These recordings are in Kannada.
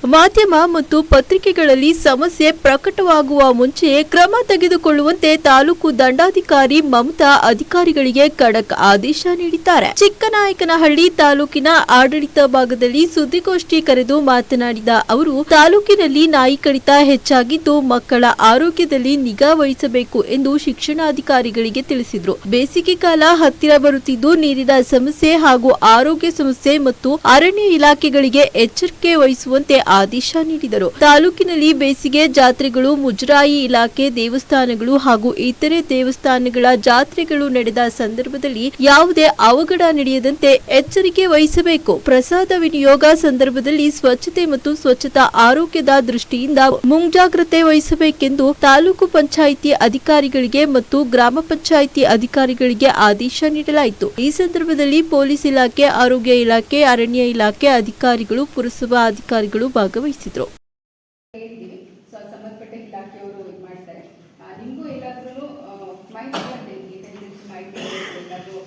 ಮಾಧ್ಯಮ ಮತ್ತು ಪತ್ರಿಕೆಗಳಲ್ಲಿ ಸಮಸ್ಯೆ ಪ್ರಕಟವಾಗುವ ಮುಂಚೆ ಕ್ರಮ ತೆಗೆದುಕೊಳ್ಳುವಂತೆ ತಾಲೂಕು ದಂಡಾಧಿಕಾರಿ ಮಮತಾ ಅಧಿಕಾರಿಗಳಿಗೆ ಖಡಕ್ ಆದೇಶ ನೀಡಿದ್ದಾರೆ. ಚಿಕ್ಕನಾಯಕನಹಳ್ಳಿ ತಾಲೂಕಿನ ಆಡಳಿತ ಭಾಗದಲ್ಲಿ ಸುದ್ದಿಗೋಷ್ಠಿ ಕರೆದು ಮಾತನಾಡಿದ ಅವರು, ತಾಲೂಕಿನಲ್ಲಿ ನಾಯಿ ಕಡಿತ ಹೆಚ್ಚಾಗಿದ್ದು ಮಕ್ಕಳ ಆರೋಗ್ಯದಲ್ಲಿ ನಿಗಾ ವಹಿಸಬೇಕು ಎಂದು ಶಿಕ್ಷಣಾಧಿಕಾರಿಗಳಿಗೆ ತಿಳಿಸಿದರು. ಬೇಸಿಗೆ ಕಾಲ ಹತ್ತಿರ ಬರುತ್ತಿದ್ದು ನೀರಿನ ಸಮಸ್ಯೆ ಹಾಗೂ ಆರೋಗ್ಯ ಸಮಸ್ಯೆ ಮತ್ತು ಅರಣ್ಯ ಇಲಾಖೆಗಳಿಗೆ ಎಚ್ಚರಿಕೆ ವಹಿಸುವಂತೆ ಆದೇಶ ನೀಡಿದರು. ತಾಲೂಕಿನಲ್ಲಿ ಬೇಸಿಗೆ ಜಾತ್ರೆಗಳು, ಮುಜರಾಯಿ ಇಲಾಖೆ, ದೇವಸ್ಥಾನಗಳು ಹಾಗೂ ಇತರೆ ದೇವಸ್ಥಾನಗಳ ಜಾತ್ರೆಗಳು ನಡೆದ ಸಂದರ್ಭದಲ್ಲಿ ಯಾವುದೇ ಅವಘಡ ನಡೆಯದಂತೆ ಎಚ್ಚರಿಕೆ ವಹಿಸಬೇಕು. ಪ್ರಸಾದ ವಿನಿಯೋಗ ಸಂದರ್ಭದಲ್ಲಿ ಸ್ವಚ್ಛತೆ ಮತ್ತು ಸ್ವಚ್ಛತಾ ಆರೋಗ್ಯದ ದೃಷ್ಟಿಯಿಂದ ಮುಂಜಾಗ್ರತೆ ವಹಿಸಬೇಕೆಂದು ತಾಲೂಕು ಪಂಚಾಯಿತಿ ಅಧಿಕಾರಿಗಳಿಗೆ ಮತ್ತು ಗ್ರಾಮ ಪಂಚಾಯಿತಿ ಅಧಿಕಾರಿಗಳಿಗೆ ಆದೇಶ ನೀಡಲಾಯಿತು. ಈ ಸಂದರ್ಭದಲ್ಲಿ ಪೊಲೀಸ್ ಇಲಾಖೆ, ಆರೋಗ್ಯ ಇಲಾಖೆ, ಅರಣ್ಯ ಇಲಾಖೆ ಅಧಿಕಾರಿಗಳು, ಪುರಸಭಾ ಅಧಿಕಾರಿಗಳು ಭಾಗವಹಿಸಿದ್ರು. ಸಂಬಂಧಪಟ್ಟ ಇಲಾಖೆಯವರು ಇದು ಮಾಡ್ತಾರೆ. ನಿಮಗೂ ಎಲ್ಲಾದ್ರೂ ಮಾಹಿತಿ ಎಲ್ಲಾದ್ರೂ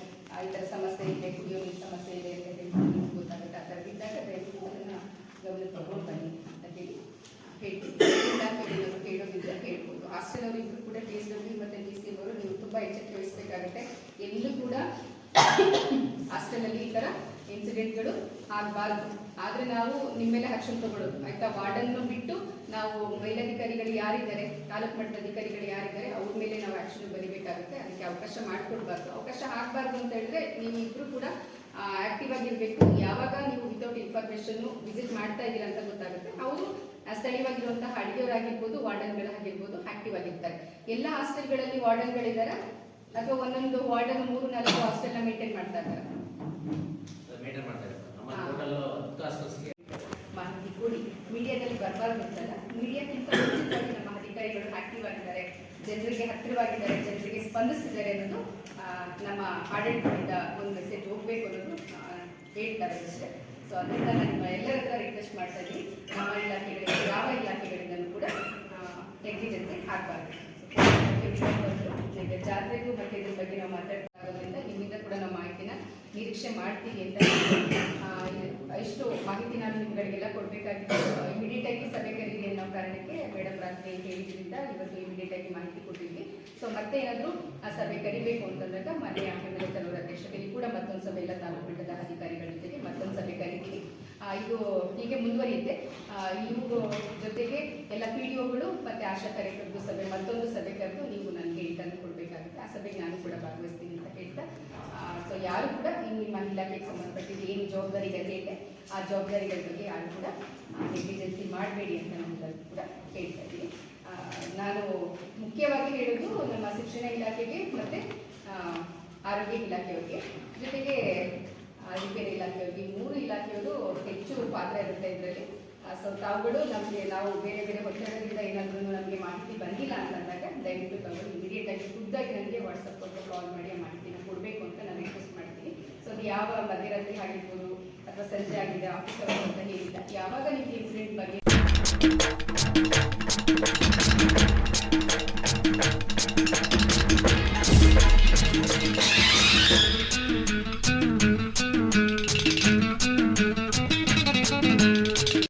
ಈ ಥರ ಸಮಸ್ಯೆ ಇದೆ, ಕುಡಿಯೋ ನೀರು ಸಮಸ್ಯೆ ಇದೆ ಅಂತ ಹೇಳಿ ಗೊತ್ತಾಗುತ್ತೆ. ಆ ಥರ ಇದ್ದಾಗ ದಯವಿಟ್ಟು ಅದನ್ನು ಗಮನ ತಗೊಂಡು ಬನ್ನಿ ಅಂತ ಹೇಳಿ ಹೇಳ್ತೀವಿ. ಇಲಾಖೆಗಳು ಹೇಳೋದಿದ್ರೆ ಹೇಳ್ಬೋದು. ಹಾಸ್ಟೆಲ್ ಅವರಿಗೂ ಕೂಡ TSW ಮತ್ತು DC ಅವರು ನೀವು ತುಂಬ ಎಚ್ಚರಿಕೆ ವಹಿಸಬೇಕಾಗುತ್ತೆ. ಎಲ್ಲೂ ಕೂಡ ಹಾಸ್ಟೆಲಲ್ಲಿ ಈ ಥರ ಇನ್ಸಿಡೆಂಟ್ಗಳು ಆಗಬಾರ್ದು. ಆದರೆ ನಾವು ನಿಮ್ಮ ಮೇಲೆ ಆಕ್ಷನ್ ತಗೊಳ್ಳೋದು ಆಯ್ತಾ. ವಾರ್ಡನ್ನು ಬಿಟ್ಟು ನಾವು ಮೇಲಧಿಕಾರಿಗಳು ಯಾರಿದ್ದಾರೆ, ತಾಲೂಕು ಮಟ್ಟದ ಅಧಿಕಾರಿಗಳು ಯಾರಿದ್ದಾರೆ ಅವ್ರ ಮೇಲೆ ನಾವು ಆಕ್ಷನ್ ಬರೀಬೇಕಾಗುತ್ತೆ. ಅದಕ್ಕೆ ಅವಕಾಶ ಮಾಡಿಕೊಡ್ಬಾರ್ದು. ಅವಕಾಶ ಆಗಬಾರ್ದು ಅಂತ ಹೇಳಿದ್ರೆ ನೀವಿಬ್ರು ಕೂಡ ಆಕ್ಟಿವ್ ಆಗಿರಬೇಕು. ಯಾವಾಗ ನೀವು ವಿತೌಟ್ ಇನ್ಫಾರ್ಮೇಷನ್ ವಿಸಿಟ್ ಮಾಡ್ತಾ ಇದ್ದೀರಾ ಅಂತ ಗೊತ್ತಾಗುತ್ತೆ. ಅವರು ಸ್ಥಳೀಯವಾಗಿರುವಂತಹ ಅಡಿಗೆಯವರಾಗಿರ್ಬೋದು, ವಾರ್ಡನ್ಗಳಾಗಿರ್ಬೋದು ಆಕ್ಟಿವ್ ಆಗಿರ್ತಾರೆ. ಎಲ್ಲ ಹಾಸ್ಟೆಲ್ಗಳಲ್ಲಿ ವಾರ್ಡನ್ಗಳಿದ್ದಾರೆ ಅಥವಾ ಒಂದೊಂದು ವಾರ್ಡನ್ 3-4 ಹಾಸ್ಟೆಲ್ನ ಮೇಂಟೈನ್ ಮಾಡ್ತಾ ಇದ್ದಾರೆ. ಮಾಹಿತಿ ಕೊಡಿ, ಮೀಡಿಯಾದಲ್ಲಿ ಬರಬಾರ್ದು ಅಂತಲ್ಲ, ಮೀಡಿಯಾಕ್ಕಿಂತ ಮುಂಚಿತವಾಗಿ ನಮ್ಮ ಅಧಿಕಾರಿಗಳು ಆಕ್ಟಿವ್ ಆಗಿದ್ದಾರೆ, ಜನರಿಗೆ ಹತ್ತಿರವಾಗಿದ್ದಾರೆ, ಜನರಿಗೆ ಸ್ಪಂದಿಸ್ತಿದ್ದಾರೆ ಅನ್ನೋದು ನಮ್ಮ ಆಡಳಿತದಿಂದ ಒಂದು ಮೆಸೇಜ್ ಹೋಗಬೇಕು ಅನ್ನೋದು ಹೇಳ್ತಾರೆ ಅಷ್ಟೇ. ಸೊ ಅದರಿಂದ ನಾನು ಎಲ್ಲರ ಹತ್ರ ರಿಕ್ವೆಸ್ಟ್ ಮಾಡ್ತಾ ಇದ್ದೀನಿ, ನಮ್ಮ ಇಲಾಖೆಗಳಿಗೆ ಯಾವ ಇಲಾಖೆಗಳಿಂದಲೂ ಕೂಡ ನೆಗ್ಲಿಜೆನ್ಸಿ ಆಗಬಾರ್ದು. ಈಗ ಜಾತ್ರೆಗೂ ಮತ್ತು ಇದ್ರ ಬಗ್ಗೆ ನಾವು ಮಾತಾಡ್ತಾ ಇರೋದ್ರಿಂದ ನಿಮ್ಮಿಂದ ಕೂಡ ನಾವು ಮಾಹಿತಿನ ನಿರೀಕ್ಷೆ ಮಾಡ್ತೀವಿ ಅಂತ ಇಷ್ಟು ಮಾಹಿತಿ ನಾನು ನಿಮ್ಗಳಿಗೆಲ್ಲ ಕೊಡಬೇಕಾಗಿತ್ತು. ಇಮಿಡಿಯೇಟ್ ಆಗಿ ಸಭೆ ಕರೀರಿ ಅನ್ನೋ ಕಾರಣಕ್ಕೆ ಮೇಡಮ್ ರಾತ್ರಿ ಹೇಳಿದ್ರಿಂದ ಇವತ್ತು ಇಮಿಡಿಯೇಟ್ ಆಗಿ ಮಾಹಿತಿ ಕೊಟ್ಟಿದ್ವಿ. ಸೊ ಮತ್ತೆ ಏನಾದರೂ ಆ ಸಭೆ ಕರಿಬೇಕು ಅಂತಂದಾಗ ಮನೆ ಆಮೇಲೆ ಕೆಲವರ ಅಧ್ಯಕ್ಷತೆಯಲ್ಲಿ ಕೂಡ ಮತ್ತೊಂದು ಸಭೆ ಎಲ್ಲ ತಾಲೂಕು ಮಟ್ಟದ ಅಧಿಕಾರಿಗಳ ಜೊತೆಗೆ ಮತ್ತೊಂದು ಸಭೆ ಕರಿತೀವಿ. ಇದು ಹೀಗೆ ಮುಂದುವರಿಯುತ್ತೆ. ಇವ್ರ ಜೊತೆಗೆ ಎಲ್ಲ PDOಗಳು ಮತ್ತು ಆಶಾ ಕಾರ್ಯಕರ್ತರು ಸಭೆ ಮತ್ತೊಂದು ಸಭೆ ಕರೆದು ನೀವು ನನಗೆ ತಂದು ಕೊಡಬೇಕಾಗುತ್ತೆ. ಆ ಸಭೆಗೆ ನಾನು ಕೂಡ ಭಾಗವಹಿಸ್ತೀನಿ ಅಂತ ಹೇಳ್ತಾ, ಸೊ ಯಾರು ಕೂಡ ನಿಮ್ಮ ಇಲಾಖೆಗೆ ಸಂಬಂಧಪಟ್ಟಿದ್ದು ಏನು ಜವಾಬ್ದಾರಿಗಳು ಇದೆ ಆ ಜವಾಬ್ದಾರಿಗಳ ಬಗ್ಗೆ ಯಾರು ಕೂಡ ನೆಗ್ಲಿಜೆನ್ಸಿ ಮಾಡಬೇಡಿ ಅಂತ ನಮ್ಮೆಲ್ಲರೂ ಕೂಡ ಹೇಳ್ತಾ ಇದ್ದೀನಿ. ನಾನು ಮುಖ್ಯವಾಗಿ ಹೇಳೋದು ನಮ್ಮ ಶಿಕ್ಷಣ ಇಲಾಖೆಗೆ ಮತ್ತು ಆರೋಗ್ಯ ಇಲಾಖೆಯವರಿಗೆ, ಜೊತೆಗೆ ರಿಪೇರಿ ಇಲಾಖೆಯವರಿಗೆ, 3 ಇಲಾಖೆಯವರು ಹೆಚ್ಚು ಪಾತ್ರ ಇರುತ್ತೆ ಇದರಲ್ಲಿ. ಸೊ ತಾವುಗಳು ನಾವು ಬೇರೆ ಬೇರೆ ಒತ್ತಡದಿಂದ ಏನಾದರೂ ನಮಗೆ ಮಾಹಿತಿ ಬಂದಿಲ್ಲ ಅಂತಂದಾಗ ದಯವಿಟ್ಟು ತಾವುಗಳು ಇಮಿಡಿಯೇಟ್ ಆಗಿ ಖುದ್ದಾಗಿ ನನಗೆ ವಾಟ್ಸಪ್ ಕೊಟ್ಟು ಕಾಲ್ ಮಾಡಿ ಆ ಮಾಹಿತಿನ ಕೊಡಬೇಕು ಅಂತ ನಾನು ರಿಕ್ವೆಸ್ಟ್ ಮಾಡ್ತೀನಿ. ಸೊ ಅದು ಯಾವ ಮಧ್ಯರಾತ್ರಿ ಆಗಿರ್ಬೋದು ಅಥವಾ ಸಂಜೆ ಆಗಿದೆ, ಆಫೀಸ್ ಅವರ್ ಅಂತ ಹೇಳಿಲ್ಲ, ಯಾವಾಗ ನಿಮಗೆ ಇನ್ಸಿಡೆಂಟ್ ಬಗ್ಗೆ